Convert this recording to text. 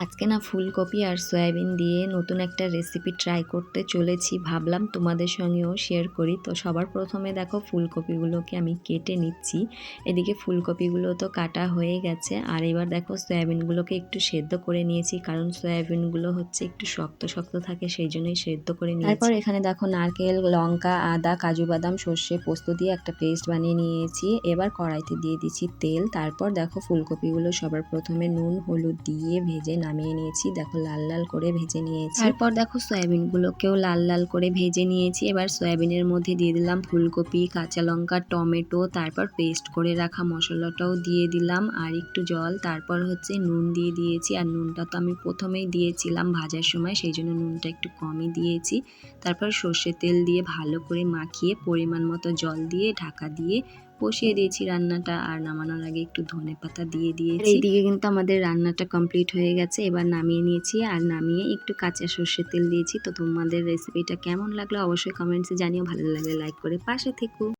আজকে না ফুলকপি আর সয়াবিন দিয়ে নতুন একটা রেসিপি ট্রাই করতে চলেছি, ভাবলাম তোমাদের সঙ্গেও শেয়ার করি। তো সবার প্রথমে দেখো ফুলকপিগুলোকে আমি কেটে নিচ্ছি। এদিকে ফুলকপিগুলো তো কাটা হয়ে গেছে, আর এবার দেখো সয়াবিনগুলোকে একটু সেদ্ধ করে নিয়েছি, কারণ সয়াবিনগুলো হচ্ছে একটু শক্ত শক্ত থাকে, সেই জন্যই সেদ্ধ করে নিয়েছি। তারপর এখানে দেখো নারকেল, লঙ্কা, আদা, কাজু বাদাম, সর্ষে, পোস্ত দিয়ে একটা পেস্ট বানিয়ে নিয়েছি। এবার কড়াইতে দিয়ে দিচ্ছি তেল। তারপর দেখো ফুলকপিগুলো সবার প্রথমে নুন হলুদ দিয়ে ভেজে নামিয়ে নিয়েছি। দেখো লাল লাল করে ভেজে নিয়েছি। তারপর দেখো সয়াবিনগুলোকেও লাল লাল করে ভেজে নিয়েছি। এবার সয়াবিনের মধ্যে দিয়ে দিলাম ফুলকপি, কাঁচা লঙ্কা, টমেটো, তারপর পেস্ট করে রাখা মশলাটাও দিয়ে দিলাম, আর একটু জল, তারপর হচ্ছে নুন দিয়ে দিয়েছি। আর নুনটা তো আমি প্রথমেই দিয়েছিলাম ভাজার সময়, সেই জন্য নুনটা একটু কমই দিয়েছি। তারপর সর্ষের তেল দিয়ে ভালো করে মাখিয়ে পরিমাণ মতো জল দিয়ে ঢাকা দিয়ে বসিয়ে দিয়েছি রান্নাটা। আর নামানোর আগে একটু ধনেপাতা দিয়ে দিয়েছি। এইদিকে কিন্তু আমাদের রান্নাটা কমপ্লিট হয়ে গেছে, এবার নামিয়ে নিয়েছি। আর নামিয়ে একটু কাঁচা সর্ষের তেল দিয়েছি। তো তোমাদের রেসিপিটা কেমন লাগলো অবশ্যই কমেন্টসে জানিও। ভালো লাগলে লাইক করে পাশে থেকো।